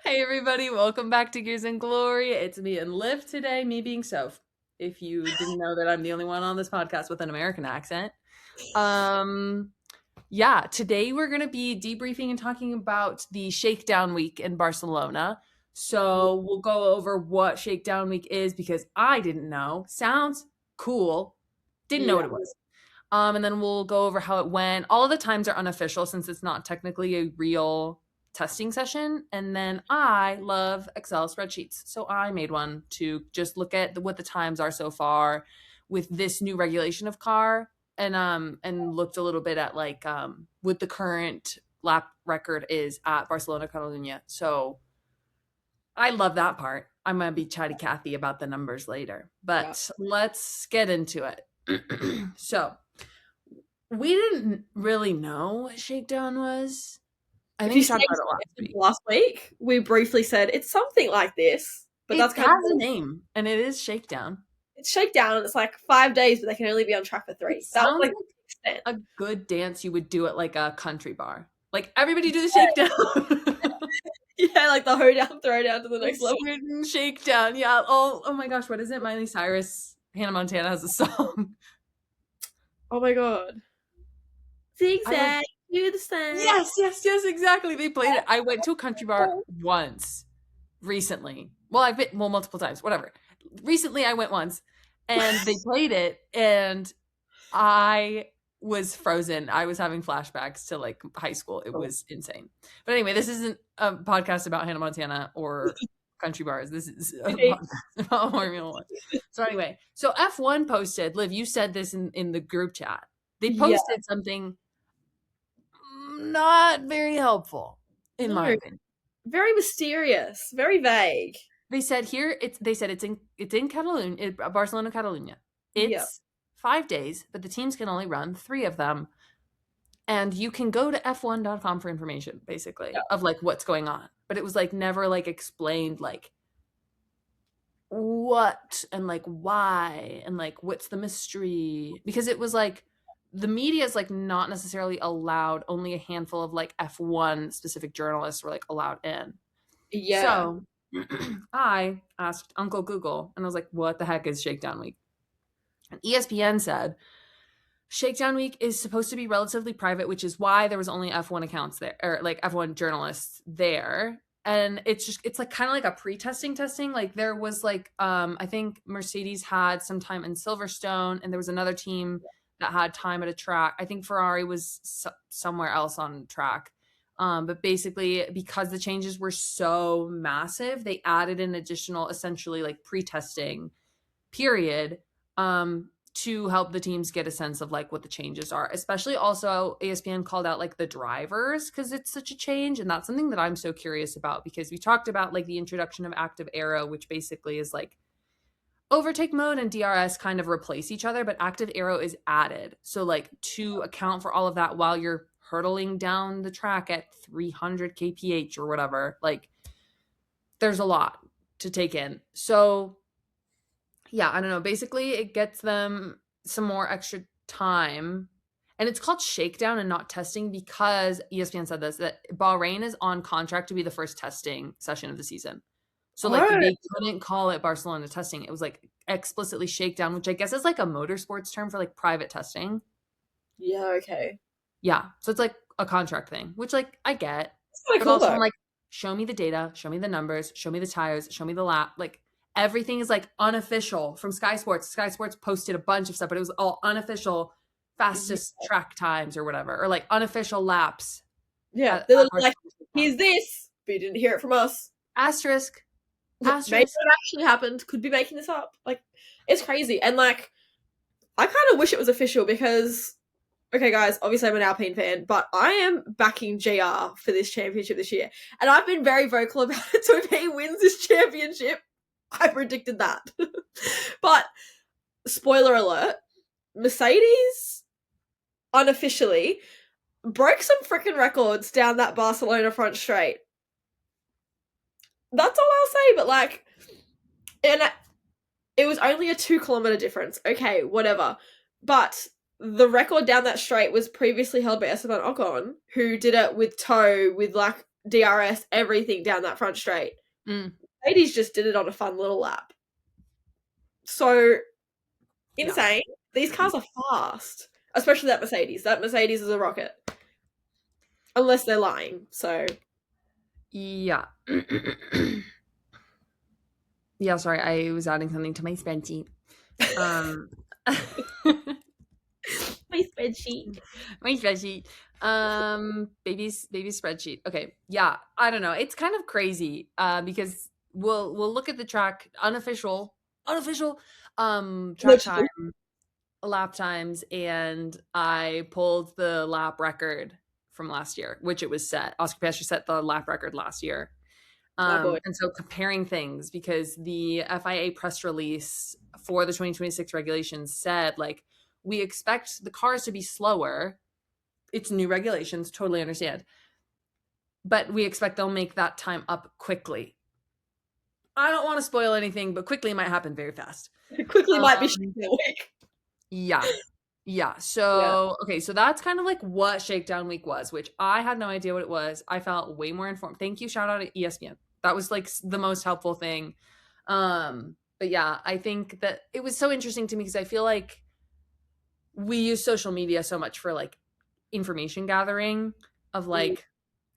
Hey everybody, welcome back to Gears and Glory. It's me and Liv today, me being Soph. If you didn't know that I'm the only one on this podcast with an American accent. Um today we're going to be debriefing and talking about the Shakedown week in Barcelona. So, we'll go over what Shakedown week is because I didn't know. Sounds cool. Didn't know what Yeah. it was. And then we'll go over how it went. All of the times are unofficial since it's not technically a real testing session. And then I love Excel spreadsheets. So I made one to just look at what the times are so far with this new regulation of car and looked a little bit at what the current lap record is at Barcelona Catalunya. So I love that part. I'm gonna be chatty Cathy about the numbers later. Yeah. But let's get into it. So we didn't really know what Shakedown was. I If think you we talked stayed about it last week. last week, we briefly said it's something like this, but that's It kind of has a name, and it is Shakedown. it's Shakedown, and it's like 5 days, but they can only be on track for It 3. That was sounds like like the extent. a good dance you would do at like a country bar. Like everybody do the shakedown. Yeah, like the hoedown, throwdown to the next level. Sweden shakedown. Yeah. Oh my gosh, what is it? Miley Cyrus, Hannah Montana has a song. Oh my god. I like Zigzag, do the same. yes, exactly. They played it. I went to a country bar once recently. Well, I've been multiple times, whatever. Recently I went once and they played it and I was frozen. I was having flashbacks to like high school. It was insane. But anyway, this isn't a podcast about Hannah Montana or country bars. This is a podcast about Formula One. So anyway, so F1 posted, Liv, you said this in the group chat. They Yeah. posted something not very helpful, in my No, opinion. very mysterious, very vague. They said it's in Catalunya, Barcelona, Catalunya. Yeah. It's 5 days, but the teams can only run 3 of them. And you can go to f1.com for information, basically, Yeah. of like what's going on. But it was like never like explained like what and like why and like what's the mystery. Because it was like the media is like not necessarily allowed, only a handful of like F1 specific journalists were like allowed in. Yeah. So I asked Uncle Google and I was like, what the heck is Shakedown Week? And ESPN said, Shakedown Week is supposed to be relatively private, which is why there was only F1 accounts there, or like F1 journalists there. And it's like kind of like a pre-testing testing. Like there was like, I think Mercedes had some time in Silverstone and there was another team that had time at a track. I think Ferrari was somewhere else on track. But basically, because the changes were so massive, they added an additional, essentially, like pre-testing period to help the teams get a sense of like what the changes are. Especially, also, ESPN called out like the drivers because it's such a change, and that's something that I'm so curious about because we talked about like the introduction of active aero, which basically is like overtake mode and DRS kind of replace each other, but active aero is added. So like to account for all of that while you're hurtling down the track at 300 kph or whatever, like there's a lot to take in. So yeah, I don't know. Basically, it gets them some more extra time. And it's called Shakedown and not testing because ESPN said this, that Bahrain is on contract to be the first testing session of the season. So like Oh, they couldn't call it Barcelona testing. It was like explicitly Shakedown, which I guess is like a motorsports term for like private testing. yeah, okay. Yeah. So it's like a contract thing, which like I get. It's kind of But cool also though. I'm like, show me the data, show me the numbers, show me the tires, show me the lap. Like everything is like unofficial from Sky Sports. Sky Sports posted a bunch of stuff, but it was all unofficial fastest track times or whatever, or like unofficial laps. Yeah, At they're like, Barcelona. here's this, but you didn't hear it from us. Asterisk. Maybe Asterisk. it actually happened. Could be making this up. Like, it's crazy. And like, I kind of wish it was official because, okay, guys, obviously I'm an Alpine fan, but I am backing JR for this championship this year. And I've been very vocal about it. So if he wins this championship, I predicted that. But, spoiler alert, Mercedes unofficially broke some freaking records down that Barcelona front straight. That's all I'll say, but like, and it was only a 2 kilometer difference. Okay, whatever. But the record down that straight was previously held by Esteban Ocon, who did it with toe with like DRS, everything down that front straight. Mm, Mercedes just did it on a fun little lap. So yeah. insane. These cars are fast, especially that Mercedes. That Mercedes is a rocket, unless they're lying. So Yeah. Yeah, sorry, I was adding something to my spreadsheet. Um my spreadsheet. my spreadsheet. Baby's spreadsheet. Okay. Yeah, I don't know. It's kind of crazy because we'll look at the track unofficial track time, Literally. lap times, and I pulled the lap record from last year, which it was set. Oscar Piastri set the lap record last year. My boy. And so comparing things, because the FIA press release for the 2026 regulations said, like, we expect the cars to be slower. It's new regulations, totally understand. But we expect they'll make that time up quickly. I don't want to spoil anything, but quickly might happen very fast. It quickly might be Um, Shakedown week. yeah. Yeah. Yeah. So, okay. So that's kind of like what Shakedown Week was, which I had no idea what it was. I felt way more informed. Thank you. Shout out to ESPN. That was like the most helpful thing. But yeah, I think that it was so interesting to me because I feel like we use social media so much for like information gathering of like,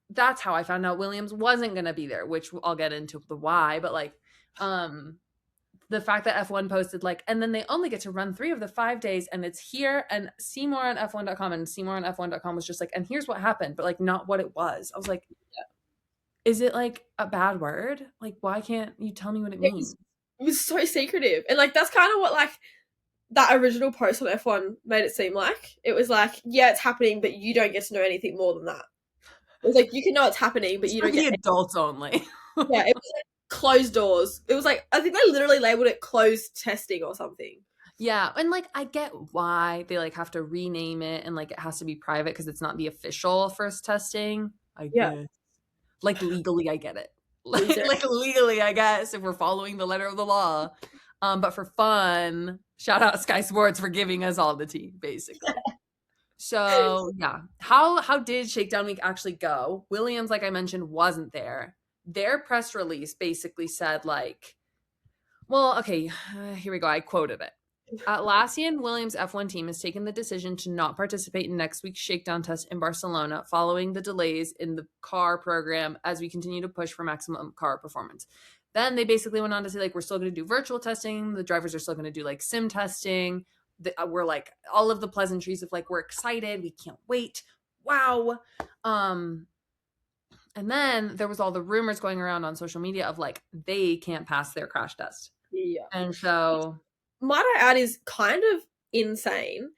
that's how I found out Williams wasn't going to be there, which I'll get into the why, but like, the fact that F1 posted like, and then they only get to run 3 of the 5 days and it's here, and Seymour on F1.com, and Seymour on F1.com was just like, and here's what happened, but like not what it was. I was like, is it like a bad word? Like, why can't you tell me what it means? It was so secretive. And like that's kind of what like that original post on F1 made it seem like. It was like, yeah, it's happening, but you don't get to know anything more than that. It was like you can know it's happening, but It's you for don't the get adults only. yeah, it was like closed doors. It was like I think they literally labeled it closed testing or something. Yeah, and like I get why they like have to rename it and like it has to be private because it's not the official first testing. I Yeah. guess. Like legally, I get it. Loser. Like legally, I guess if we're following the letter of the law. But for fun, shout out Sky Sports for giving us all the tea, basically. So yeah, how did Shakedown Week actually go? Williams, like I mentioned, wasn't there. Their press release basically said like, well, okay, here we go. I quoted it. Atlassian Williams F1 team has taken the decision to not participate in next week's shakedown test in Barcelona following the delays in the car program as we continue to push for maximum car performance. Then they basically went on to say, like, we're still going to do virtual testing. The drivers are still going to do, like, sim testing. We're, like, all of the pleasantries of, like, we're excited. We can't wait. Wow. And then there was all the rumors going around on social media of, like, they can't pass their crash test. Yeah. And so Might I add is kind of insane.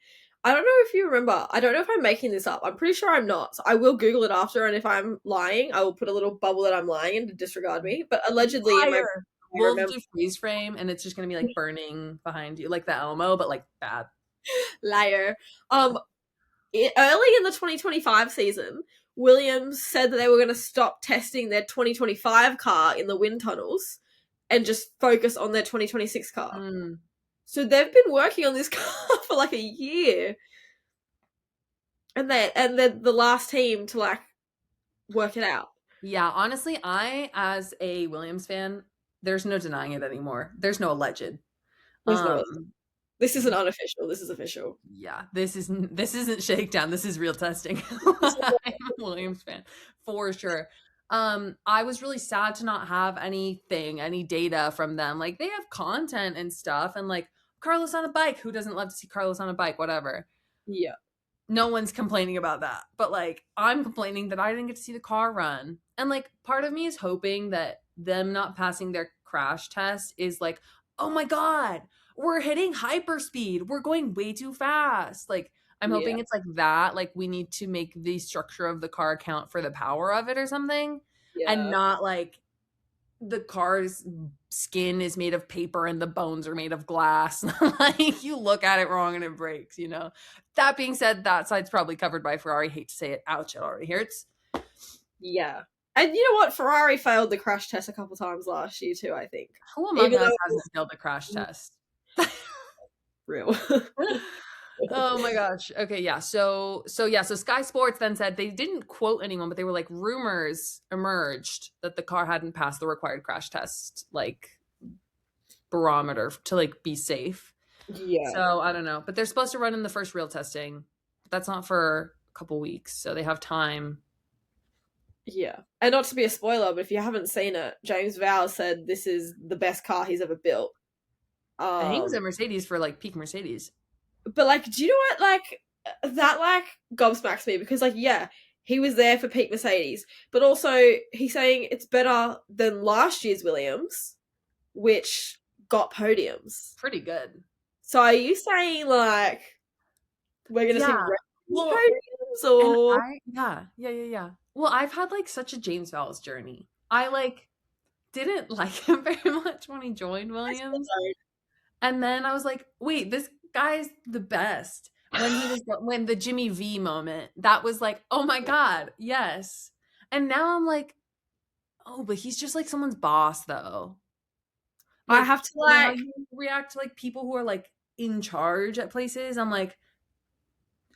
I don't know if you remember. I don't know if I'm making this up. I'm pretty sure I'm not. So I will Google it after, and if I'm lying, I will put a little bubble that I'm lying in to disregard me. But allegedly, in my I fire. We'll remember do freeze frame and it's just gonna be like burning behind you, like the Elmo, but like bad. liar. Early in the 2025 season, Williams said that they were going to stop testing their 2025 car in the wind tunnels and just focus on their 2026 car. Mm. So they've been working on this car for like a year. And they're the last team to like work it out. Yeah, honestly, I as a Williams fan, there's no denying it anymore. There's no alleged. There's no Um This isn't unofficial. This is official. yeah, this isn't shakedown. This is real testing. I'm a Williams fan for sure. I was really sad to not have any data from them. Like they have content and stuff, and like Carlos on a bike. Who doesn't love to see Carlos on a bike? Whatever. Yeah. No one's complaining about that. But like I'm complaining that I didn't get to see the car run. And like part of me is hoping that them not passing their crash test is like, oh my God, we're hitting hyperspeed. We're going way too fast. Like I'm hoping it's like that. Like we need to make the structure of the car account for the power of it or something. And Yeah. not like the car's skin is made of paper and the bones are made of glass. Like you look at it wrong and it breaks, you know. That being said, that side's probably covered by Ferrari. Hate to say it. Ouch, it already hurts. Yeah. And you know what? Ferrari failed the crash test a couple times last year too, I think. Who among Even us though hasn't failed a crash test? real. Oh my gosh. Okay, yeah. So Sky Sports then said they didn't quote anyone, but they were like rumors emerged that the car hadn't passed the required crash test like barometer to like be safe. Yeah. So I don't know, but they're supposed to run in the first real testing. That's not for a couple weeks, so they have time. Yeah. And not to be a spoiler, but if you haven't seen it, James Vow said this is the best car he's ever built. And he was Um, at Mercedes for like peak Mercedes. but like, do you know what? Like, that like gobsmacks me because like, yeah, he was there for peak Mercedes, but also he's saying it's better than last year's Williams, which got podiums. Pretty good. So are you saying like we're gonna see Yeah. Red Well, podiums and or yeah. Well, I've had like such a James Vowles journey. I like didn't like him very much when he joined I still Williams. And then I was like, wait, this guy's the best. When the Jimmy V moment, that was like, oh my God, yes. And now I'm like, oh, but he's just like someone's boss though. I Like, have to you know how like you react to like people who are like in charge at places? I'm like,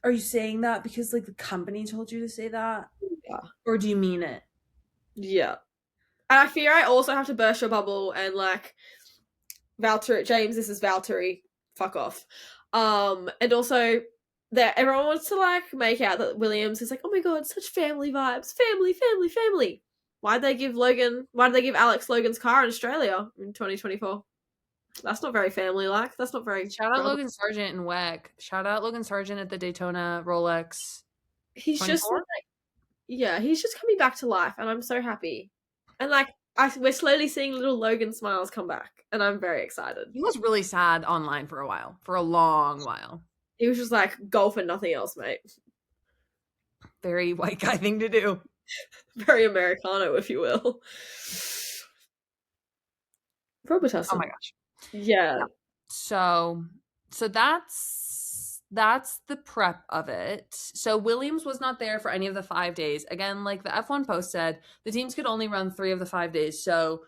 are you saying that because like the company told you to say that? yeah. Or do you mean it? Yeah. And I fear I also have to burst your bubble and like Valtteri James, this is Valtteri. Fuck off. And also that everyone wants to like make out that Williams is like, oh my god, such family vibes. Family, family, family. Why did they give Alex Logan's car in Australia in 2024? That's not very family like. That's not very Shout out brother. Logan Sargent and WEC. Shout out Logan Sargent at the Daytona Rolex He's just 24. like, yeah, he's just coming back to life and I'm so happy. And like we're slowly seeing little Logan smiles come back and I'm very excited. He was really sad online for a while, for a long while. He was just like golf and nothing else, mate. Very white guy thing to do. Very Americano, if you will. Oh Robitussin. my gosh. Yeah. Yeah. So that's the prep of it. So Williams was not there for any of the 5 days. Again, like the F1 post said, the teams could only run 3 of the 5 days. So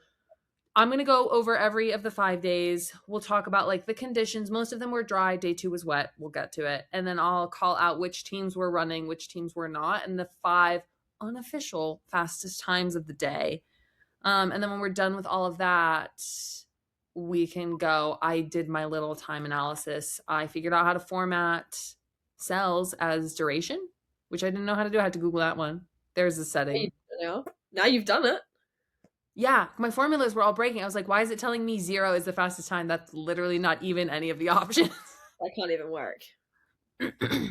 I'm going to go over every of the 5 days. We'll talk about like the conditions. Most of them were dry. Day 2 was wet. We'll get to it. And then I'll call out which teams were running, which teams were not, and the 5 unofficial fastest times of the day. And then when we're done with all of that, we can go. I did my little time analysis. I figured out how to format cells as duration, which I didn't know how to do. I had to Google that one. There's a setting. Now you've done it. Yeah, my formulas were all breaking. I was like, why is it telling me 0 is the fastest time? That's literally not even any of the options. That can't even work.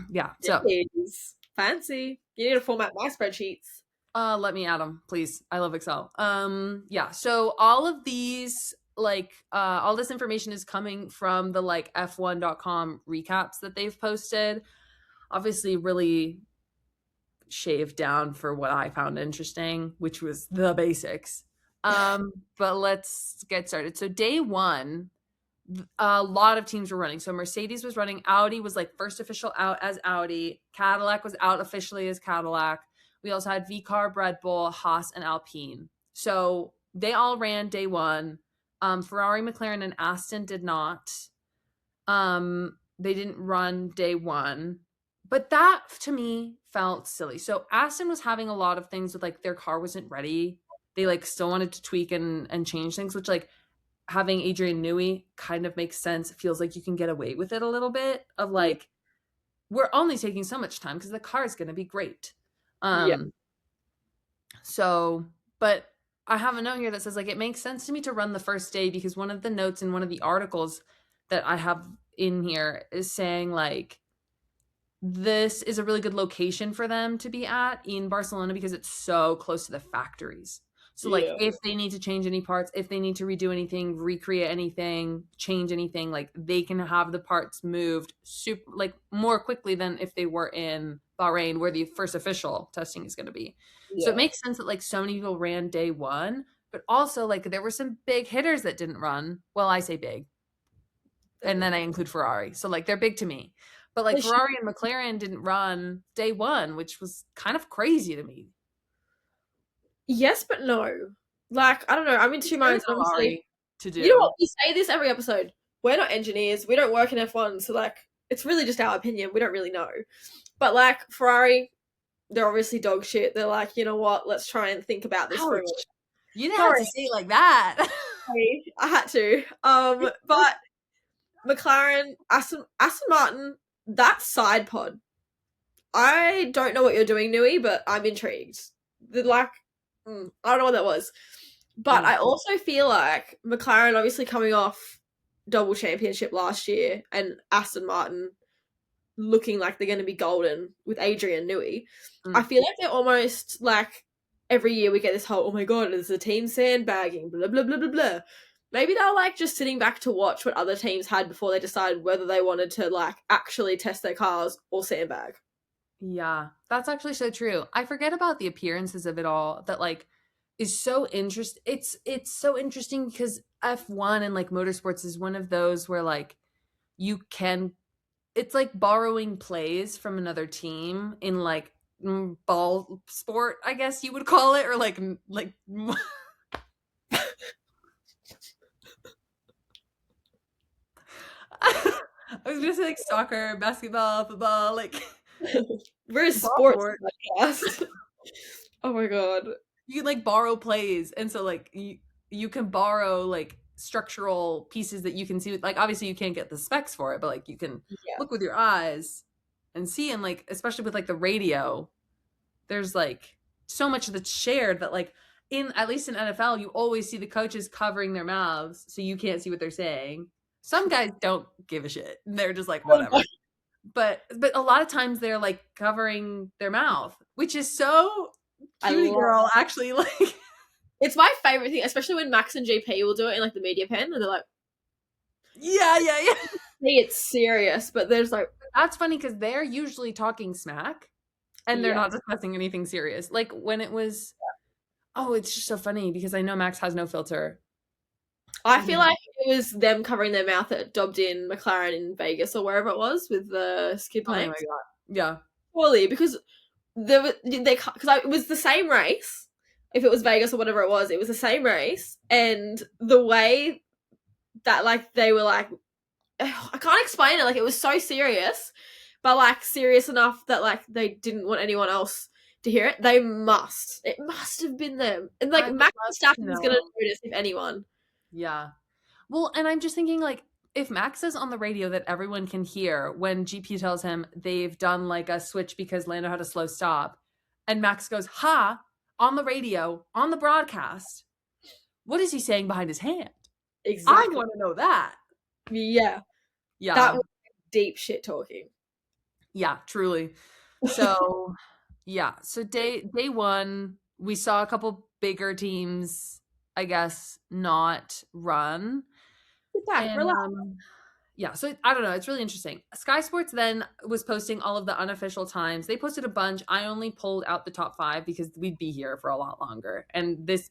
Yeah, so It is fancy. You need to format my spreadsheets. let me add them, please. I love Excel. Yeah, so all of these like all this information is coming from the like f1.com recaps that they've posted. Obviously really shaved down for what I found interesting, which was the basics. But let's get started. So day 1, a lot of teams were running. So Mercedes was running, Audi was like first official out as Audi, Cadillac was out officially as Cadillac. We also had VCarb, Red Bull, Haas, and Alpine. So they all ran day 1. Ferrari, McLaren, and Aston did not. They didn't run day 1. But that to me felt silly. So Aston was having a lot of things with like their car wasn't ready. They like still wanted to tweak and change things, which like having Adrian Newey kind of makes sense. It feels like you can get away with it a little bit of like, we're only taking so much time because the car is going to be great. Yeah. So, but I have a note here that says like, it makes sense to me to run the first day because one of the notes in one of the articles that I have in here is saying like, this is a really good location for them to be at in Barcelona because it's so close to the factories. So like if they need to change any parts, if they need to redo anything, recreate anything, change anything, like they can have the parts moved super like more quickly than if they were in Bahrain where the first official testing is going to be. So it makes sense that like so many people ran day 1, but also like there were some big hitters that didn't run. Well, I say big. And then I include Ferrari. So like they're big to me. But like Ferrari and McLaren didn't run day 1, which was kind of crazy to me. Yes, but no. Like, I don't know. I'm in two minds. Obviously, To do. you know what? We say this every episode. We're not engineers. We don't work in F1. So, like, it's really just our opinion. We don't really know. But like Ferrari, they're obviously dog shit. They're like, you know what? Let's try and think about this for a minute. Ouch. You didn't have Sorry, to say it like that. I had to. But McLaren, Aston Martin, that side pod. I don't know what you're doing, Nui, but I'm intrigued. The like, I don't know what that was, but I also feel like McLaren, obviously coming off double championship last year, and Aston Martin looking like they're going to be golden with Adrian Newey. I feel like they're almost like every year we get this whole, oh my god, there's a team sandbagging, blah blah blah blah blah. Maybe they're like just sitting back to watch what other teams had before they decided whether they wanted to like actually test their cars or sandbag. Yeah, that's actually so true. I forget about the appearances of it all that like is so interest it's so interesting because F1 and like motorsports is one of those where like you can it's like borrowing plays from another team in like ball sport, I guess you would call it, or like I was gonna say like soccer, basketball, football, like We're a ball sports sport. podcast. Oh my god. You can like borrow plays, and so like you can borrow like structural pieces that you can see. Like obviously you can't get the specs for it, but like you can Yeah. look with your eyes and see, and like especially with like the radio, there's like so much that's shared that like in at least in NFL you always see the coaches covering their mouths so you can't see what they're saying. Some guys don't give a shit. They're just like whatever. But a lot of times they're like covering their mouth, which is so cutie girl actually like it's my favorite thing, especially when Max and GP will do it in like the media pen and they're like, yeah. hey, it's serious, but there's like That's funny because they're usually talking smack and they're yeah. not discussing anything serious. Like when it was, oh, it's just so funny because I know Max has no filter. I feel like it was them covering their mouth that dobbed in McLaren in Vegas or wherever it was with the skid Oh my planks. god, yeah. Surely, because it was the same race. If it was Vegas or whatever it was the same race, and the way that like they were like, I can't explain it. Like it was so serious, but like serious enough that like they didn't want anyone else to hear it. It must have been them, and like Max Verstappen is going to notice if anyone. Yeah. Well, and I'm just thinking like if Max says on the radio that everyone can hear when GP tells him they've done like a switch because Lando had a slow stop, and Max goes, ha, on the radio, on the broadcast, what is he saying behind his hand? Exactly. I want to know that. Yeah. Yeah. That was deep shit talking. Yeah, truly. So, yeah. So day one, we saw a couple bigger teams, I guess, not run. Sit back, And relax. yeah, so I don't know. It's really interesting. Sky Sports then was posting all of the unofficial times. They posted a bunch. I only pulled out the top 5 because we'd be here for a lot longer. And this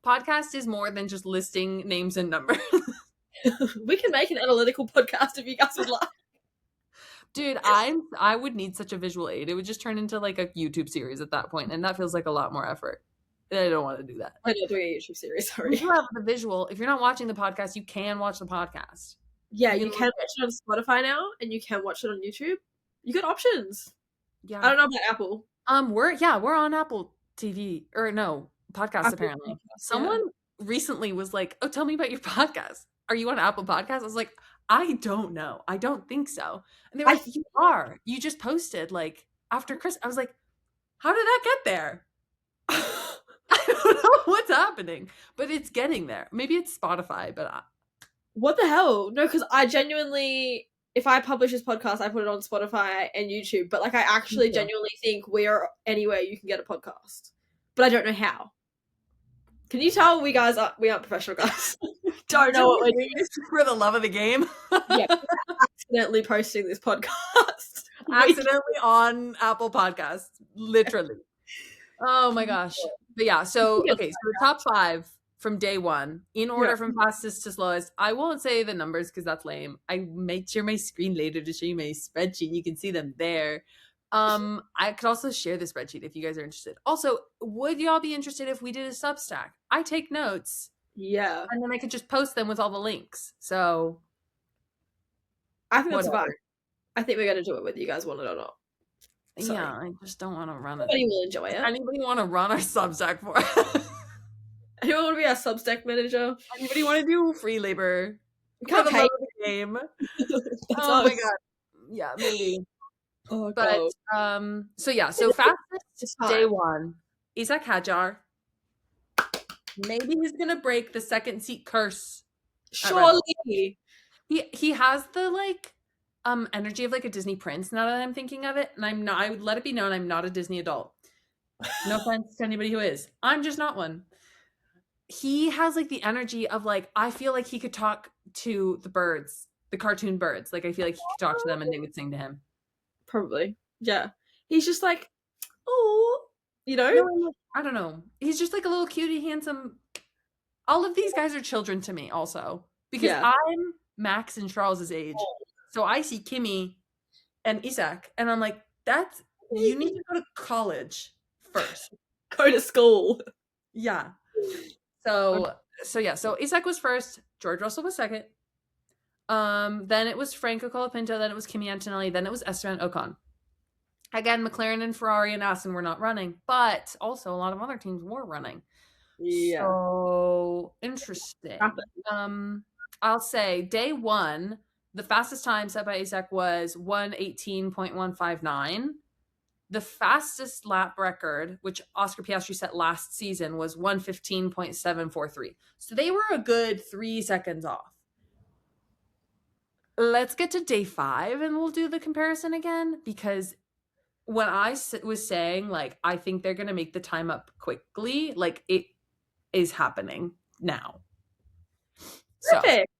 podcast is more than just listing names and numbers. We can make an analytical podcast if you guys would like. Dude, I would need such a visual aid. It would just turn into like a YouTube series at that point, and that feels like a lot more effort. I don't want to do that. I don't do a YouTube series, sorry. We do have the visual. If you're not watching the podcast, you can watch the podcast. Yeah, you can watch it on Spotify now, and you can watch it on YouTube. You got options. Yeah. I don't know about Apple. We're on Apple TV or no podcast Apple apparently. Podcast, Someone recently was like, "Oh, tell me about your podcast. Are you on Apple Podcasts?" I was like, "I don't know. I don't think so." And they were like, "You are. You just posted like after Chris." I was like, "How did that get there?" I don't know what's happening, but it's getting there. Maybe it's Spotify, but what the hell? No, because I genuinely, if I publish this podcast, I put it on Spotify and YouTube. But like, I actually genuinely think we are anywhere you can get a podcast, but I don't know how. Can you tell we aren't professional guys? Don't know what we're doing for the love of the game. Yeah, accidentally posting this podcast. Accidentally on Apple Podcasts, literally. Oh my gosh. But yeah, so okay, so the top 5 from day one, in order from fastest to slowest. I won't say the numbers because that's lame. I might share my screen later to show you my spreadsheet. You can see them there. I could also share the spreadsheet if you guys are interested. Also, would y'all be interested if we did a Substack? I take notes. Yeah. And then I could just post them with all the links. So I think that's fine. I think we're going to do it whether you guys want it or not. Yeah, Sorry. I just don't want to run it. Nobody will enjoy Does it. anybody want to run our Substack for us? Anyone want to be our Substack manager? Anybody want to do free labor We for can't the love pay. of the game? That's Oh my us. god. Yeah, maybe. Oh, But God. so yeah, so fastest It's day fine. one, Isaac Hajar. Maybe he's gonna break the second seat curse at Red Bull. Surely. He has the like energy of like a Disney prince now that I'm thinking of it. And I'm not, I would let it be known I'm not a Disney adult. No offense to anybody who is. I'm just not one. He has like the energy of like, I feel like he could talk to the birds, the cartoon birds. Like I feel like he could talk to them and they would sing to him. Probably. Yeah. He's just like, oh, you know? No, I don't know. He's just like a little cutie, handsome. All of these guys are children to me, also because Yeah. I'm Max and Charles's age. So I see Kimmy and Isaac, and I'm like, that's you need to go to college first. Go to school. Yeah. So yeah. So Isaac was first. George Russell was second. Then it was Franco Colapinto. Then it was Kimi Antonelli. Then it was Esteban Ocon. Again, McLaren and Ferrari and Aston were not running, but also a lot of other teams were running. Yeah. So interesting. I'll say day one, the fastest time set by Isaac was 1:18.159. The fastest lap record, which Oscar Piastri set last season, was 1:15.743. So they were a good 3 seconds off. Let's get to day 5 and we'll do the comparison again, because when I was saying like I think they're going to make the time up quickly, like it is happening now. Perfect. So,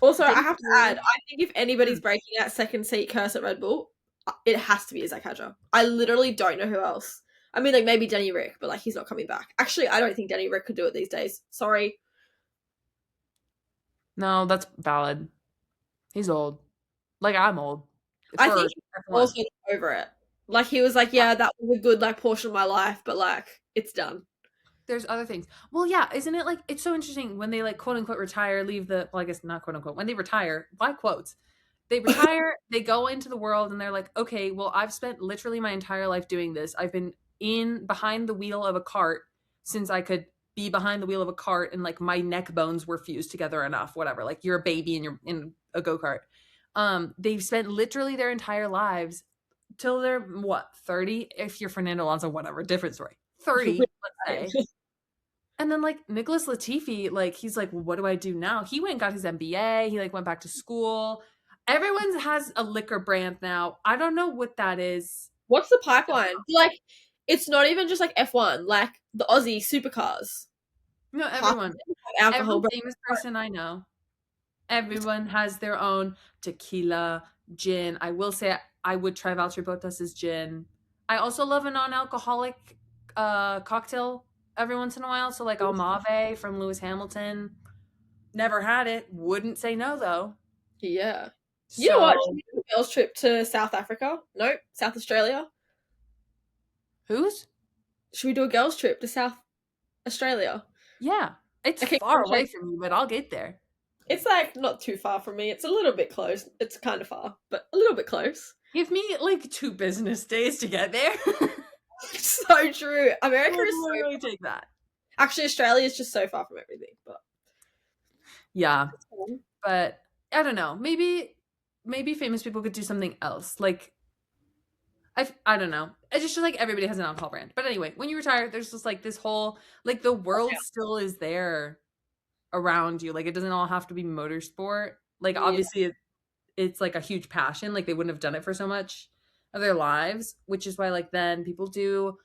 also, I have to add, you. I think if anybody's breaking that second seat curse at Red Bull, it has to be Isaac Hadjar. I literally don't know who else. I mean, like maybe Denny Rick, but like he's not coming back. Actually, I don't think Denny Rick could do it these days. Sorry. No, that's valid. He's old. Like I'm old. I think he's also over it. Like he was like, yeah, that was a good like portion of my life, but like it's done. There's other things. Well, yeah, isn't it like it's so interesting when they like quote unquote retire, leave the well, I guess not quote unquote, when they retire, why quotes? They retire, they go into the world and they're like, okay, well, I've spent literally my entire life doing this. I've been in behind the wheel of a cart since I could be behind the wheel of a cart and like my neck bones were fused together enough, whatever. Like you're a baby and you're in a go-kart. They've spent literally their entire lives till they're what, 30? If you're Fernando Alonso, whatever, different story. 30, let's say. And then like Nicholas Latifi, like he's like, well, what do I do now? He went and got his MBA. He like went back to school. Everyone has a liquor brand now. I don't know what that is. What's the pipeline? Like, it's not even just like F1, like the Aussie supercars. No, everyone. Alcohol. Every famous person I know. Everyone has their own tequila, gin. I will say I would try Valtteri Bottas's gin. I also love a non-alcoholic cocktail every once in a while. So like Almave from Lewis Hamilton. Never had it. Wouldn't say no though. Yeah. You know what? Should we do a girls' trip to South Africa? Nope. South Australia. Whose? Should we do a girls' trip to South Australia? Yeah. It's Okay, far away from you, but I'll get there. It's like not too far from me. It's a little bit close. It's kind of far, but a little bit close. Give me like 2 business days to get there. So true. America is so really take that. Actually, Australia is just so far from everything, but yeah. But I don't know. Maybe famous people could do something else. Like I don't know. It's just like everybody has an alcohol brand. But anyway, when you retire, there's just like this whole like the world still is there around you. Like it doesn't all have to be motorsport. Like obviously it's like a huge passion. Like they wouldn't have done it for so much of their lives, which is why like then people do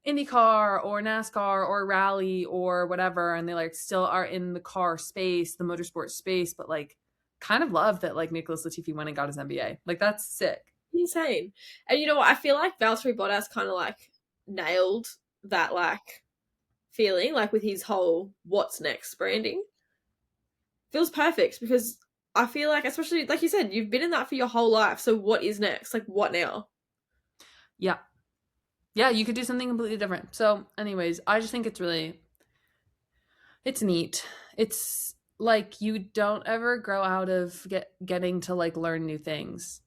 IndyCar or NASCAR or rally or whatever, and they like still are in the car space, the motorsport space, but like kind of love that like Nicholas Latifi went and got his MBA. Like that's sick. Insane. And you know what? I feel like Valtteri Bottas kind of like nailed that like feeling, like with his whole what's next branding. Feels perfect because I feel like, especially like you said, you've been in that for your whole life. So what is next? Like what now? Yeah. Yeah, you could do something completely different. So anyways, I just think it's neat. It's like you don't ever grow out of getting to like learn new things.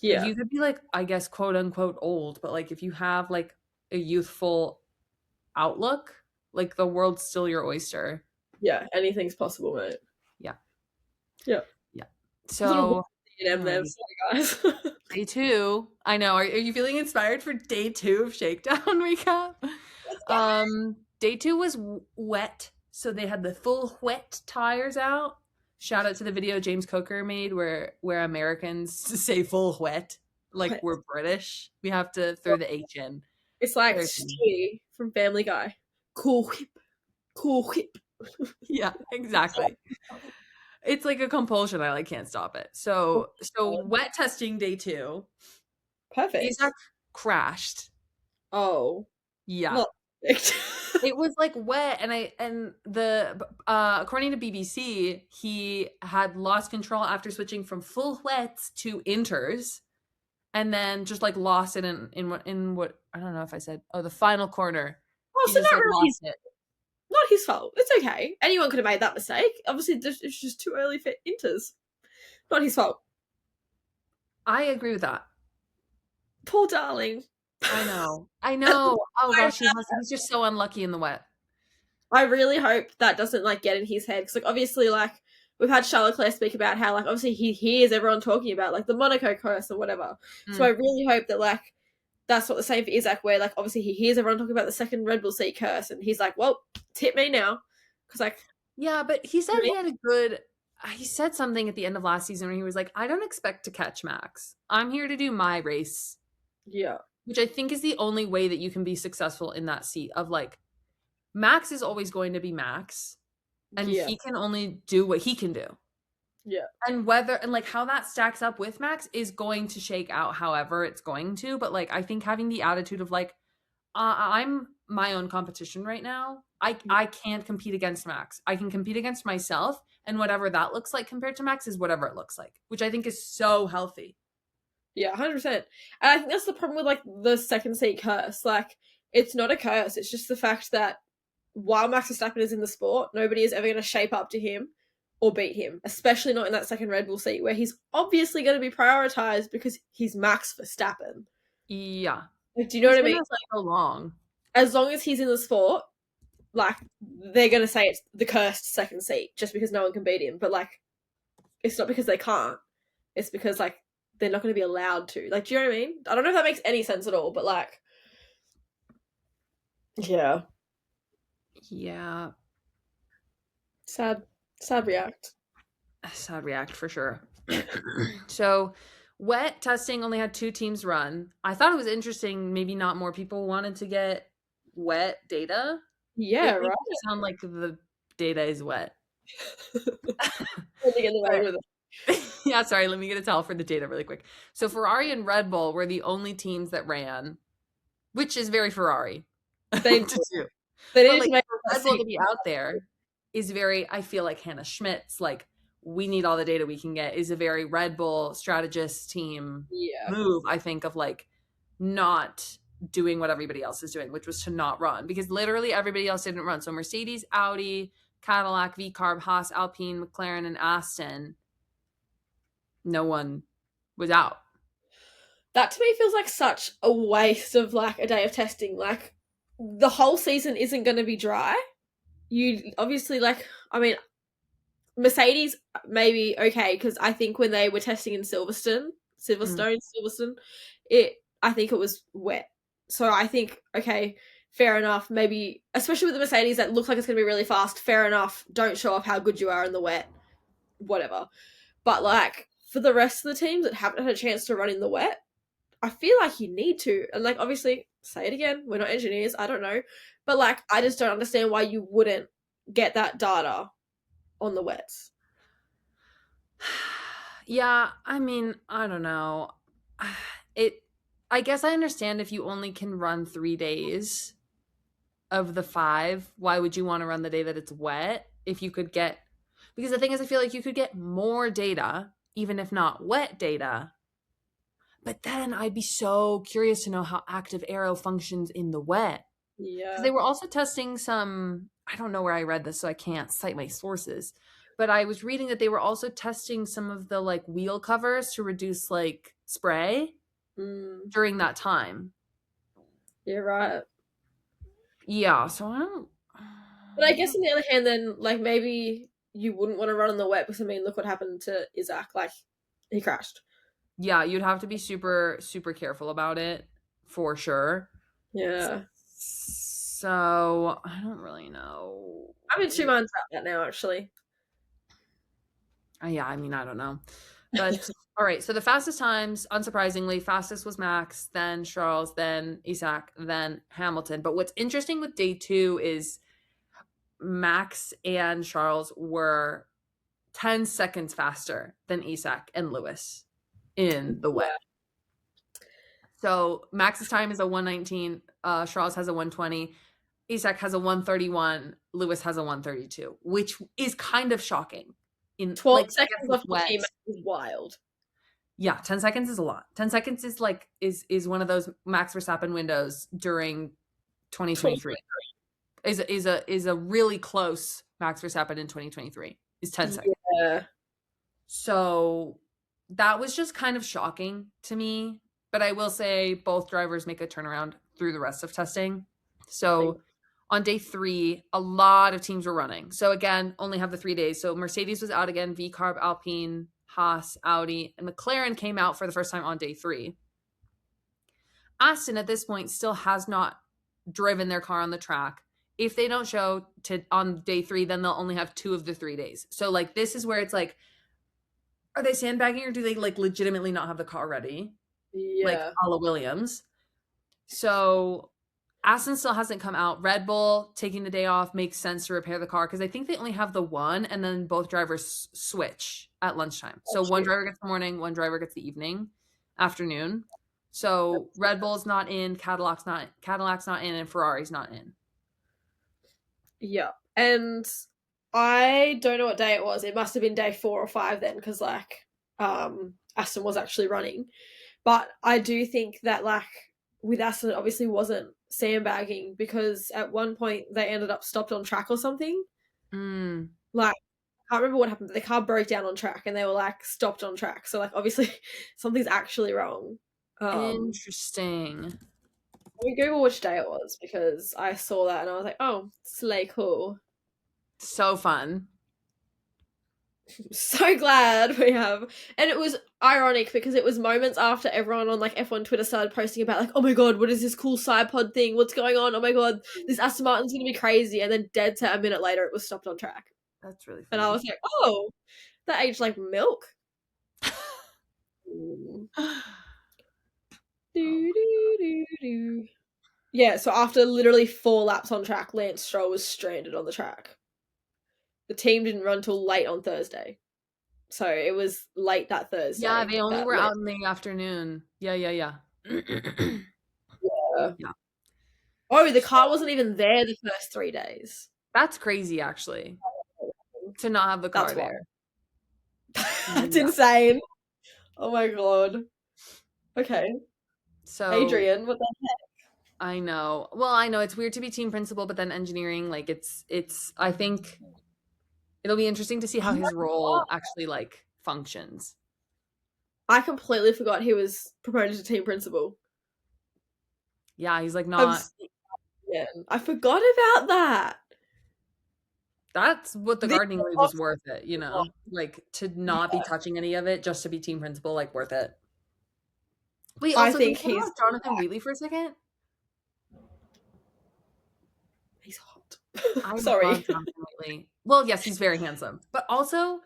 Like Yeah. you could be like, I guess, quote unquote old, but like if you have like a youthful outlook, like the world's still your oyster. Yeah. Anything's possible, mate. Yeah. Yeah. Yeah. Little So D&M there, alrighty. sorry guys. Day two. I know. Are you feeling inspired for day two of Shakedown recap? Day two was wet. So they had the full wet tires out. Shout out to the video James Coker made where Americans say full wet. Like we're British. We have to throw the H in. It's like Very funny. Stewie from Family Guy. Cool whip. Cool whip. Yeah, exactly. It's like a compulsion. I like can't stop it. So wet testing day two. Perfect. Isaac crashed. Oh. Yeah. Not perfect. It was like wet and the according to BBC, he had lost control after switching from full wets to inters and then just like lost it in what I don't know if I said the final corner. Oh, He so just not like really lost his, it. not his fault. It's okay. Anyone could have made that mistake. Obviously, it's just too early for inters. Not his fault. I agree with that. Poor darling. I know. I know. Oh gosh, he's just so unlucky in the wet. I really hope that doesn't like get in his head because like obviously like we've had Charlotte Claire speak about how like obviously he hears everyone talking about like the Monaco curse or whatever. So I really hope that like that's what the same for Isaac, where like obviously he hears everyone talking about the second Red Bull seat curse, and he's like, "Well, tip me now," because like Yeah, but he said he had a good. He said something at the end of last season where he was like, "I don't expect to catch Max. I'm here to do my race," yeah, which I think is the only way that you can be successful in that seat of like Max is always going to be Max and yeah, he can only do what he can do. yeah, And whether and like how that stacks up with Max is going to shake out however it's going to, but like I think having the attitude of like I'm my own competition right now. I can't compete against Max. I can compete against myself and whatever that looks like compared to Max is whatever it looks like, which I think is so healthy. yeah, 100%. And I think that's the problem with like the second seat curse. Like, it's not a curse. It's just the fact that while Max Verstappen is in the sport, nobody is ever going to shape up to him or beat him, especially not in that second Red Bull seat where he's obviously going to be prioritized because he's Max Verstappen. Yeah. Like, do you know He's what I been mean? there so long. As long as he's in the sport, like they're gonna say it's the cursed second seat just because no one can beat him. But like, it's not because they can't. It's because like they're not going to be allowed to. Like, do you know what I mean? I don't know if that makes any sense at all. But like, yeah, Yeah. sad, sad react. Sad react for sure. So wet testing only had 2 teams run. I thought it was interesting. Maybe not more people wanted to get wet data. Yeah, It makes right. it sound like the data is wet. Getting in the way with it. Yeah, sorry, let me get a towel for the data really quick. So Ferrari and Red Bull were the only teams that ran, which is very Ferrari They to do. they But need to like make for that Red Bull to seat. be out there is very, I feel like Hannah Schmidt's like we need all the data we can get is a very Red Bull strategist team Yeah, move, I think, of like not doing what everybody else is doing, which was to not run because literally everybody else didn't run. So Mercedes, Audi, Cadillac, V-Carb, Haas, Alpine, McLaren, and Aston, no one was out. that to me feels like such a waste of like a day of testing. Like, the whole season isn't going to be dry. You obviously like. I mean, Mercedes maybe okay because I think when they were testing in Silverstone, it I think it was wet. So I think okay, fair enough. Maybe especially with the Mercedes that look like it's going to be really fast. Fair enough. Don't show off how good you are in the wet, whatever. But like for the rest of the teams that haven't had a chance to run in the wet, I feel like you need to. And like obviously, say it again. We're not engineers. I don't know, but like I just don't understand why you wouldn't get that data on the wets. Yeah, I mean, I don't know. It I guess I understand if you only can run 3 days of the 5, why would you want to run the day that it's wet if you could get because the thing is I feel like you could get more data even if not wet data. But then I'd be so curious to know how active aero functions in the wet. Because Yeah. they were also testing some, I don't know where I read this, so I can't cite my sources. But I was reading that they were also testing some of the like wheel covers to reduce like spray Mm, during that time. you're right. Yeah, so I don't. But I guess on the other hand, then like maybe you wouldn't want to run on the wet because I mean, look what happened to Isaac. Like he crashed. Yeah, you'd have to be super, super careful about it for sure. Yeah. So I don't really know. I'm in two minds about that now, actually. Yeah, I mean, I don't know. But all right, so the fastest times, unsurprisingly, fastest was Max, then Charles, then Isaac, then Hamilton. But what's interesting with day two is Max and Charles were 10 seconds faster than Isaac and Lewis in the wet. Yeah. So Max's time is a 119, Charles has a 120, Isaac has a 131, Lewis has a 132, which is kind of shocking. In 12 like I guess seconds with off the wet. team is wild. Yeah, 10 seconds is a lot. 10 seconds is like is one of those Max Verstappen windows during 2023. Is a really close Max Verstappen in 2023 is 10 seconds. Yeah. So that was just kind of shocking to me. But I will say both drivers make a turnaround through the rest of testing. So on day 3, a lot of teams were running. So again, only have the 3 days. So Mercedes was out again, VCarb, Alpine, Haas, Audi, and McLaren came out for the first time on day 3. Aston at this point still has not driven their car on the track. If they don't show to on day 3, then they'll only have 2 of the 3 days. So like this is where it's like, are they sandbagging or do they like legitimately not have the car ready? Like Yeah. a la Williams. So Aston still hasn't come out. Red Bull taking the day off makes sense to repair the car because I think they only have the one and then both drivers switch at lunchtime. So one driver gets the morning, one driver gets the afternoon. So Red Bull's not in, Cadillac's not in, and Ferrari's not in. Yeah. And I don't know what day it was. It must have been day 4 or 5 then, because like Aston was actually running. But I do think that like with Aston it obviously wasn't sandbagging because at one point they ended up stopped on track or something. Like I can't remember what happened, but the car broke down on track and they were like stopped on track. So like obviously something's actually wrong. Interesting. Let me Google which day it was because I saw that and I was like, oh, slay cool. So fun. So glad we have. And it was ironic because it was moments after everyone on like F1 Twitter started posting about like, oh my god, what is this cool side pod thing? What's going on? Oh my god, this Aston Martin's gonna be crazy. And then dead set a minute later it was stopped on track. That's really funny. And I was like, oh, that aged like milk. Yeah, so after literally 4 laps on track, Lance Stroll was stranded on the track. The team didn't run till late on Thursday. So it was late that Thursday. Yeah, they only were out in the afternoon. Yeah. Yeah. Oh, the car wasn't even there the first 3 days. That's crazy, actually, to not have the car there. That's insane. Oh my god. Okay. So Adrian, what the heck? I know. Well, I know it's weird to be team principal, but then engineering, like it's. I think it'll be interesting to see how his role actually like functions. I completely forgot he was promoted to team principal. Yeah, he's like not. Yeah, I forgot about that. That's what the gardening leave was worth it, you know? Like to not be touching any of it just to be team principal, like worth it. Wait, also, I think can you talk about Jonathan Wheatley for a second? He's hot. I Sorry. love Jonathan Wheatley. Well, yes, he's very handsome, but also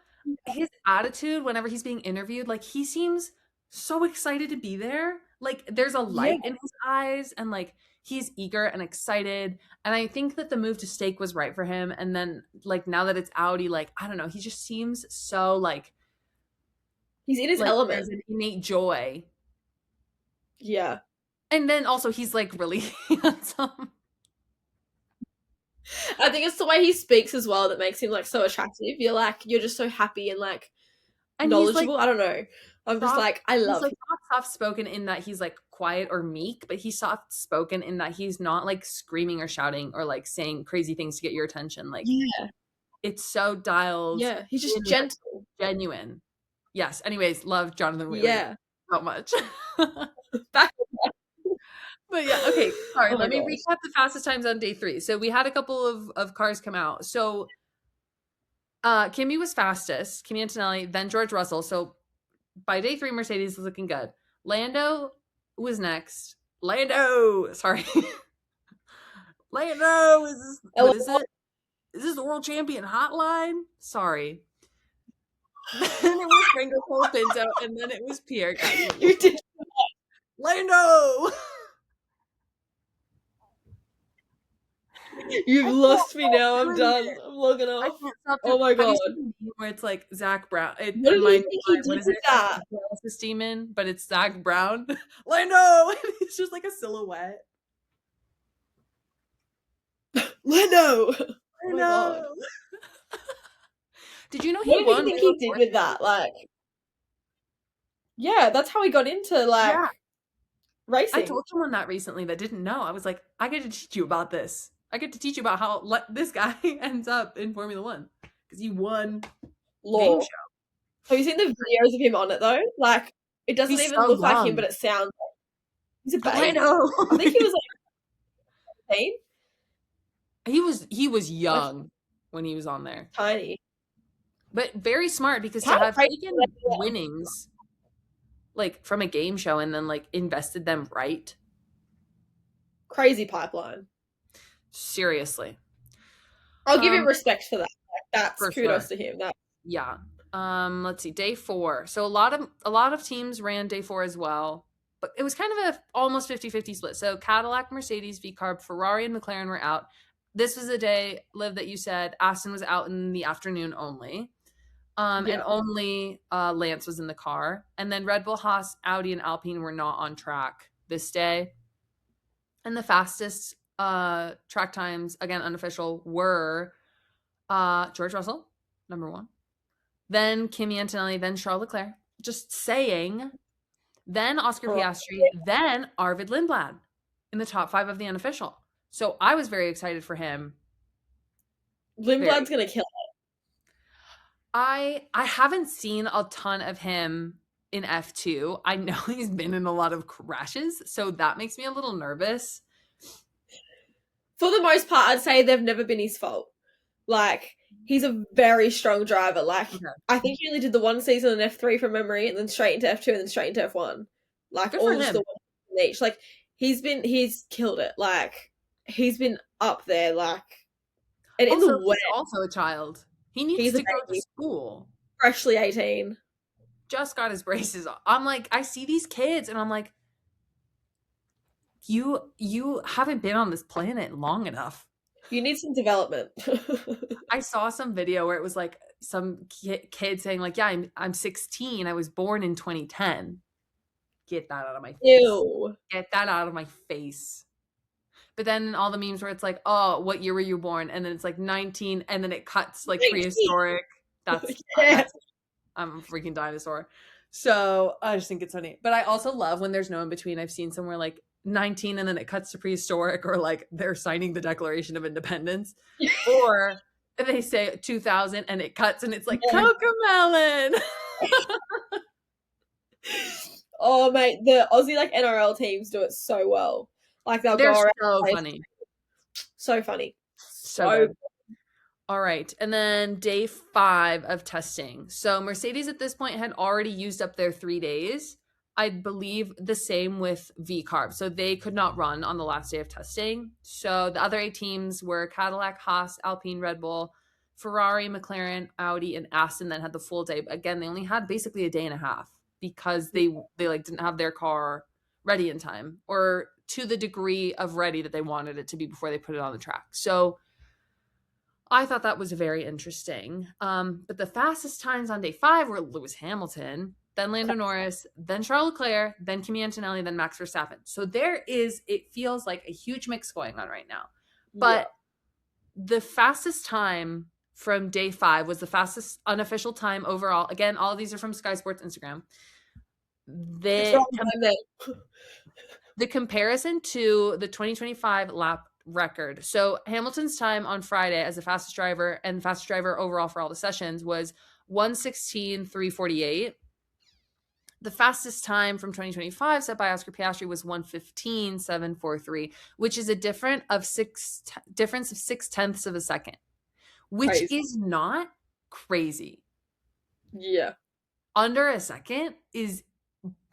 his attitude whenever he's being interviewed, like he seems so excited to be there. Like there's a light in his eyes, and like he's eager and excited. And I think that the move to Stake was right for him. And then like now that it's Audi, like I don't know, he just seems so like he's in his element. There's an innate joy. Yeah. And then also he's like really handsome. I think it's the way he speaks as well that makes him like so attractive. You're just so happy and like and knowledgeable. Like, I don't know. I'm just like, I love him. He's like not soft spoken in that he's like quiet or meek, but he's soft spoken in that he's not like screaming or shouting or like saying crazy things to get your attention. Like it's so dialed. Yeah, he's just gentle. Genuine. Yes. Anyways, love Jonathan Wheatley. Yeah. How much? Back. But yeah, okay. Sorry, Oh my let me gosh. recap the fastest times on day 3. So we had a couple of cars come out. So Kimmy was fastest, Kimmy Antonelli, then George Russell. So by day 3, Mercedes was looking good. Lando was next. Lando, sorry. Lando, is this what is it? Is this the world champion hotline? Sorry. Then it was Franco Colapinto, and then it was Pierre Gasly. You did. Lando! You've I lost me can't now. I'm doing done. it. I'm logging I off. can't stop doing. Oh my Have god. you seen the meme where it's like Zach Brown? What do you My think he what did is with it? that? Paralysis Demon, but it's Zach Brown. Lando! It's just like a silhouette. Lando. Oh I my god. know. Did you know he What do you won think Wheel he of did with Fortune? that? Like, yeah, that's how he got into Yeah, I racing. told someone that recently that didn't know. I was like, I get to teach you about this. I get to teach you about how this guy ends up in Formula One because he won game Law. show. Have you seen the videos of him on it though? Like, it doesn't He's even so look like him, but young. it sounds like he's a I baby. know. I think he was like 18, He was like young when he was on there, tiny. but very smart because How to have crazy taken winnings like from a game show and then like invested them right. crazy pipeline. Seriously. I'll give him Um, respect for that. Like, that's for kudos sure. to him. That Yeah. Let's see, day 4. So a lot of teams ran day 4 as well, but it was kind of a almost 50-50 split. So Cadillac, Mercedes, V-Carb, Ferrari, and McLaren were out. This was a day, Liv, that you said Aston was out in the afternoon only. And yeah, only Lance was in the car. And then Red Bull, Haas, Audi, and Alpine were not on track this day. And the fastest track times, again, unofficial, were George Russell, number 1. Then Kimi Antonelli, then Charles Leclerc. Just saying. Then Oscar Ferrari. Piastri, then Arvid Lindblad in the top 5 of the unofficial. So I was very excited for him. Very. Lindblad's gonna kill I haven't seen a ton of him in F2. I know he's been in a lot of crashes, so that makes me a little nervous. for the most part, I'd say they've never been his fault. Like, he's a very strong driver. Like, Okay. I think he only did the one season in F3 from memory, and then straight into F2, and then straight into F1. Like, Good for all just the him. one each. Like, he's killed it. Like, he's been up there. Like, and in the Also, West, he's also a child. He needs he's a to go to baby, school. freshly 18. Just got his braces on. I'm like, I see these kids and I'm like, you haven't been on this planet long enough. You need some development. I saw some video where it was like some kid saying like, "Yeah, I'm 16. I was born in 2010." Get that out of my face. Ew. Get that out of my face. But then all the memes where it's like, "Oh, what year were you born?" And then it's like 19 and then it cuts like 19. prehistoric. That's Yeah. I'm a freaking dinosaur. So I just think it's funny. But I also love when there's no in between. I've seen somewhere like 19 and then it cuts to prehistoric or like they're signing the Declaration of Independence. Or they say 2000 and it cuts and it's like Cocomelon. Oh mate, the Aussie like NRL teams do it so well. Like they'll They're go around. so funny. So funny. So So good. All right. And then day 5 of testing. So Mercedes at this point had already used up their 3 days. I believe the same with V-Carb. So they could not run on the last day of testing. So the other 8 teams were Cadillac, Haas, Alpine, Red Bull, Ferrari, McLaren, Audi, and Aston then had the full day. But again, they only had basically a day and a half because they like didn't have their car ready in time or to the degree of ready that they wanted it to be before they put it on the track. So I thought that was very interesting. But the fastest times on day 5 were Lewis Hamilton, then Lando Norris, then Charles Leclerc, then Kimi Antonelli, then Max Verstappen. So it feels like a huge mix going on right now. But the fastest time from day 5 was the fastest unofficial time overall. Again, all of these are from Sky Sports Instagram. The comparison to the 2025 lap record. So Hamilton's time on Friday as the fastest driver and fastest driver overall for all the sessions was 1:16.348. The fastest time from 2025 set by Oscar Piastri was 1:15.743, which is a difference of 6 tenths of a second, which Crazy. is not crazy. Yeah. Under a second is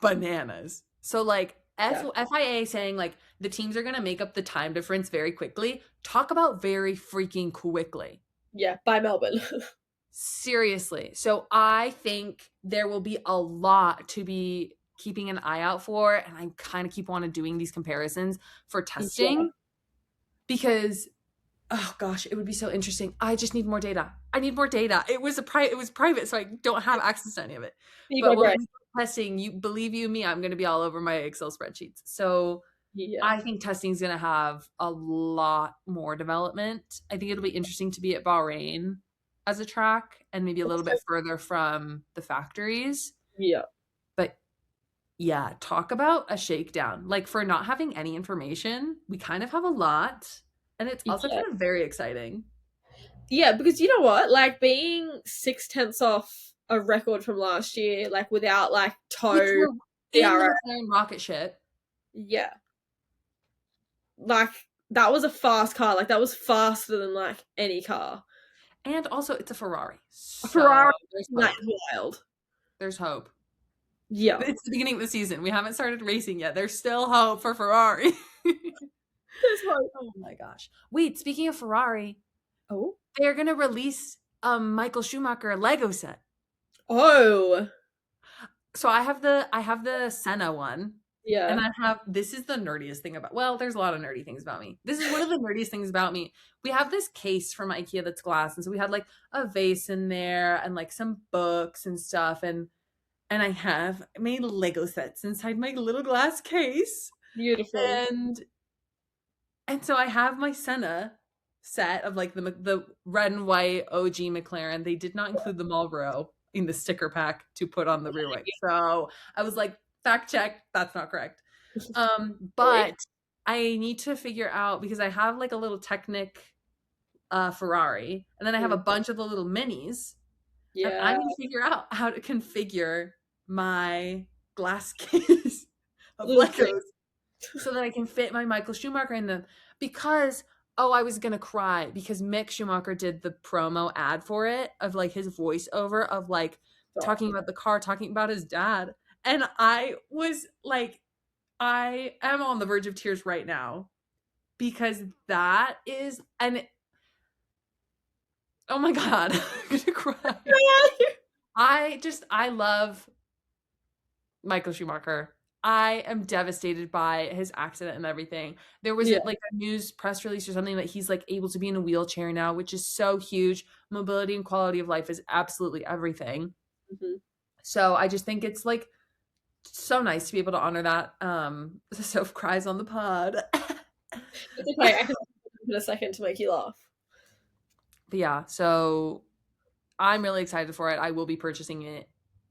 bananas. So like Yeah. FIA saying like the teams are going to make up the time difference very quickly. Talk about very freaking quickly. Yeah. Bye, Melbourne. Seriously. So I think there will be a lot to be keeping an eye out for, and I kind of keep on doing these comparisons for Yeah. testing because oh gosh, it would be so interesting. I just need more data. I need more data. It was private, so I don't have access to any of it. Be my But when brain. we go testing, you believe you me, I'm going to be all over my Excel spreadsheets. So Yeah. I think testing is going to have a lot more development. I think it'll be interesting to be at Bahrain as a track and maybe a little bit further from the factories. Yeah. But yeah, talk about a shakedown. Like for not having any information, we kind of have a lot. And it's also Yeah. kind of very exciting. Yeah, because you know what? Like being 6 tenths off a record from last year, like without like Which toe were in the DRS. McLaren rocket ship. Yeah. Like that was a fast car. Like that was faster than like any car. And also it's a Ferrari. A So Ferrari, there's that hope. is wild. There's hope. Yeah. It's the beginning of the season. We haven't started racing yet. There's still hope for Ferrari. There's hope. Oh my gosh. Wait, speaking of Ferrari, Oh. they're gonna release a Michael Schumacher Lego set. Oh. So I have the Senna one. And Yeah. I have this is the nerdiest thing about well, there's a lot of nerdy things about me. This is one of the nerdiest things about me. We have this case from IKEA that's glass, and so we had like a vase in there and like some books and stuff, and I have made Lego sets inside my little glass case. Beautiful. And so I have my Senna set of like the red and white OG McLaren. They did not include the Marlboro in the sticker pack to put on the rear wing. So I was like, fact check, that's not correct. Really? But I need to figure out because I have like a little Technic Ferrari, and then I have a Mm. bunch of the little minis, and I Yeah. need to figure out how to configure my glass case of Little trick. Legos so that I can fit my Michael Schumacher in them. Because oh, I was gonna cry because Mick Schumacher did the promo ad for it of like his voiceover of like Stop. talking about the car, talking about his dad, and I was like, I am on the verge of tears right now because that is and oh my god, I'm gonna cry. I love Michael Schumacher. I am devastated by his accident and everything. There was Yeah. like a news press release or something that he's like able to be in a wheelchair now, which is so huge. Mobility and quality of life is absolutely everything. Mhm. So I just think it's like so nice to be able to honor that. Soph cries on the pod. It's okay. I can in a second to make you laugh. But yeah, so I'm really excited for it. I will be purchasing it.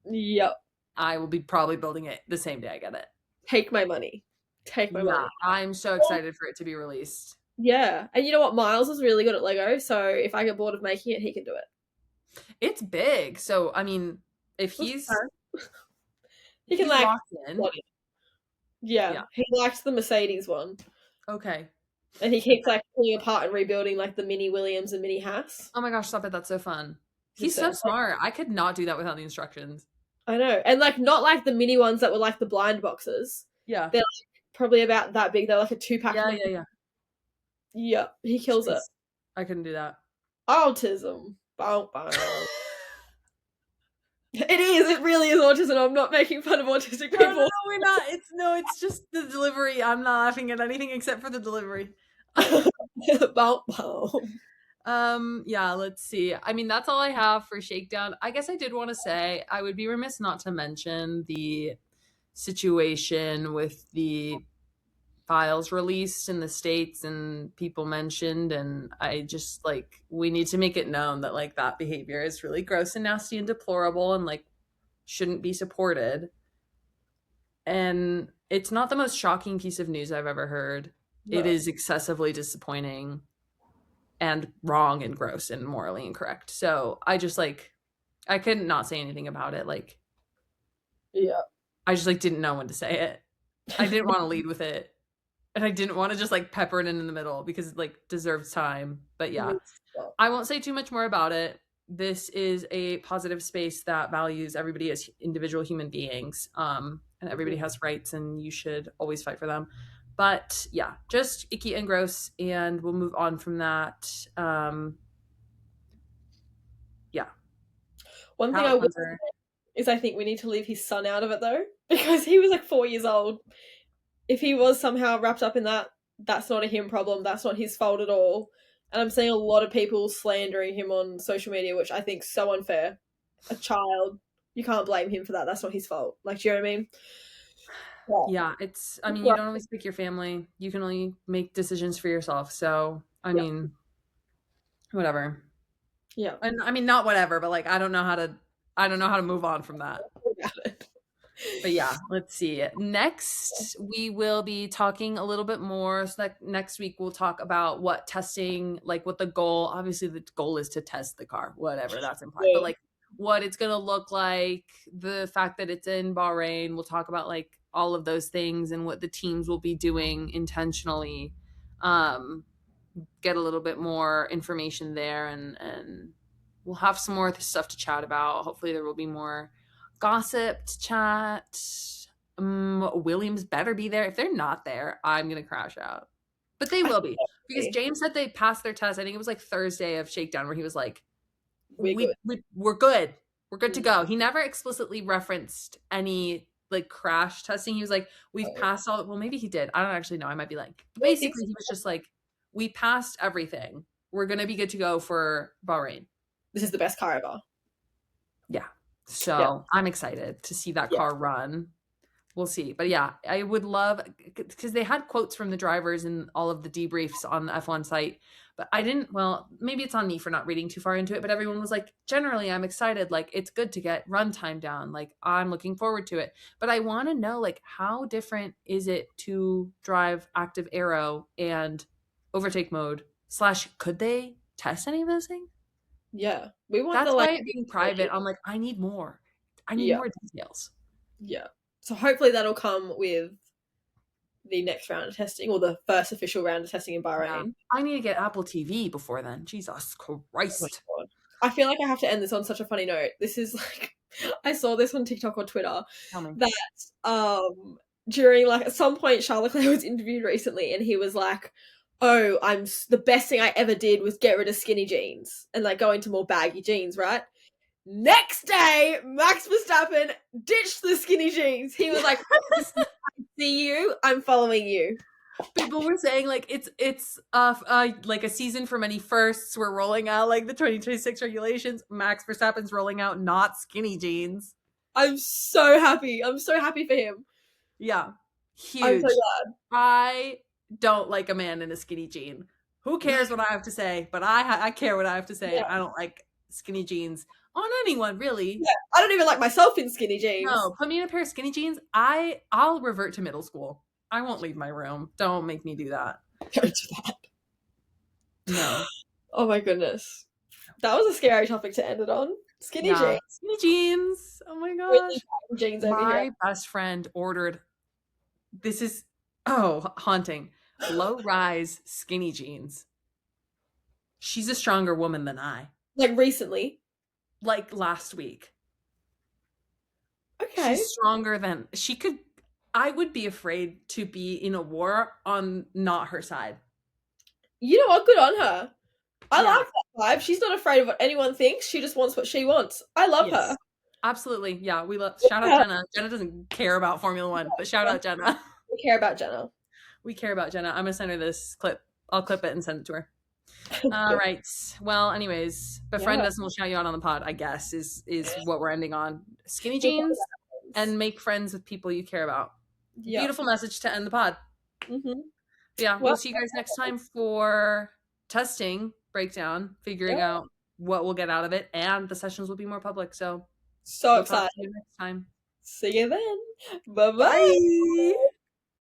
Yep. I will be probably building it the same day I get it. Take my money. Take my Yeah, money. I'm so excited for it to be released. Yeah. And you know what? Miles is really good at Lego, so if I get bored of making it, he can do it. It's big. So, I mean, if That's he's fair. He if can he's like locked in, yeah. yeah. He likes the Mercedes one. Okay. And he keeps like pulling apart and rebuilding like the mini Williams and mini Haas. Oh my gosh, stop it. That's so fun. He's It's so like, smart. I could not do that without the instructions. I know. And like not like the mini ones that were like the blind boxes. Yeah. They're like probably about that big. They're like a 2-pack. Yeah, yeah, yeah. Yeah, he kills it. Jeez. I couldn't do that. Autism. Bow, bow. It is. It really is autism. I'm not making fun of autistic No, no, people. no, we're not. It's just the delivery. I'm not laughing at anything except for the delivery. Bow, bow. Yeah, let's see. I mean, that's all I have for Shakedown. I guess I did want to say I would be remiss not to mention the situation with the files released in the States and people mentioned, and I just like we need to make it known that like that behavior is really gross and nasty and deplorable and like shouldn't be supported. And it's not the most shocking piece of news I've ever heard. It No. is excessively disappointing and wrong and gross and morally incorrect. So I just like I couldn't not say anything about it. Like Yeah. I just like didn't know when to say it. I didn't want to lead with it. And I didn't want to just like pepper it in the middle because it like deserves time. But yeah, I won't say too much more about it. This is a positive space that values everybody as individual human beings. And everybody has rights and you should always fight for them. But yeah, just icky and gross, and we'll move on from that. Yeah. One thing I Palate will cleanser. say is I think we need to leave his son out of it though, because he was like 4 years old. If he was somehow wrapped up in that, that's not a him problem. That's not his fault at all. And I'm seeing a lot of people slandering him on social media, which I think is so unfair. A child, you can't blame him for that. That's not his fault. Like, do you know what I mean? Yeah, it's, I mean, you Yeah. don't always pick your family. You can only make decisions for yourself. So, I Yeah. mean, whatever. Yeah. And I mean, not whatever, but like, I don't know how to move on from that. But yeah, let's see. Next, we will be talking a little bit more. So that next week we'll talk about what testing, like what the goal, obviously the goal is to test the car, whatever that's implied, but Yeah. like what it's going to look like, the fact that it's in Bahrain. We'll talk about like all of those things and what the teams will be doing intentionally. Um, get a little bit more information there, and we'll have some more stuff to chat about. Hopefully there will be more gossip to chat. Williams better be there. If they're not there, I'm gonna crash out. But they I will think be, because that'd James said they passed their test. I think it was like Thursday of Shakedown where he was like, we're good. we're good. We're good to Mm. go. He never explicitly referenced any like crash testing. He was like, we've Oh. passed all, well, maybe he did. I don't actually know. I might be like, but I think basically he was just like, we passed everything. We're gonna be good to go for Bahrain. this is the best car ever. Yeah. Yeah. So I'm excited to see that Yeah. car run. We'll see. But yeah, I would love, because they had quotes from the drivers and all of the debriefs on the F1 site. But I didn't, well, maybe it's on me for not reading too far into it, but everyone was like, generally, I'm excited. Like, it's good to get runtime down. Like, I'm looking forward to it. But I want to know, like, how different is it to drive active aero and overtake mode? Slash, could they test any of those things? Yeah. We want the That's like why it being private, I'm like, I need more. I need yeah. more details. Yeah. So hopefully that'll come with the next round of testing or the first official round of testing in Yeah. Bahrain. I need to get Apple TV before then. Jesus Oh my Christ. god. I feel like I have to end this on such a funny note. This is like I saw this on TikTok or Twitter Tell me. that during like at some point Charles Leclerc was interviewed recently and he was like, "Oh, the best thing I ever did was get rid of skinny jeans and like go into more baggy jeans, right?" Next day, Max Verstappen ditched the skinny jeans. He was like, "See you, I'm following you." People were saying like it's like a season for many firsts. We're rolling out like the 2026 regulations. Max Verstappen's rolling out not skinny jeans. I'm so happy. I'm so happy for him. Yeah. I'm so Huge. glad. I don't like a man in a skinny jean. Who cares what I have to say? But I care what I have to say. Yeah. I don't like skinny jeans on anyone, really. Yeah. I don't even like myself in skinny jeans. No, put me in a pair of skinny jeans. I'll revert to middle school. I won't leave my room. Don't make me do that. Don't do that. No. Oh my goodness. That was a scary topic to end it on. Skinny Yeah. jeans. Skinny jeans. Oh my gosh. Really tight jeans over My here. best friend ordered, this is, oh, haunting, low rise skinny jeans. She's a stronger woman than I. Like recently. Like last week. Okay. She's stronger than she could. I would be afraid to be in a war on not her side. You know what? Good on her. I Yeah. like that vibe. She's not afraid of what anyone thinks. She just wants what she wants. I love Yes. her. Absolutely. Yeah. We love, shout out Jenna. Jenna doesn't care about Formula One, but shout out Jenna. We care about Jenna. We care about Jenna. I'm going to send her this clip. I'll clip it and send it to her. All right. Well, anyways, befriend Yeah. us and we'll shout you out on the pod, I guess, is what we're ending on. Skinny jeans and make friends with people you care about. Yeah. Beautiful message to end the pod. Mm-hmm. Yeah, Well- we'll see you guys next time for testing, breakdown, figuring out what we'll get out of it, and the sessions will be more public. So So we'll talk excited. to you next time. See you then. Bye-bye. Bye.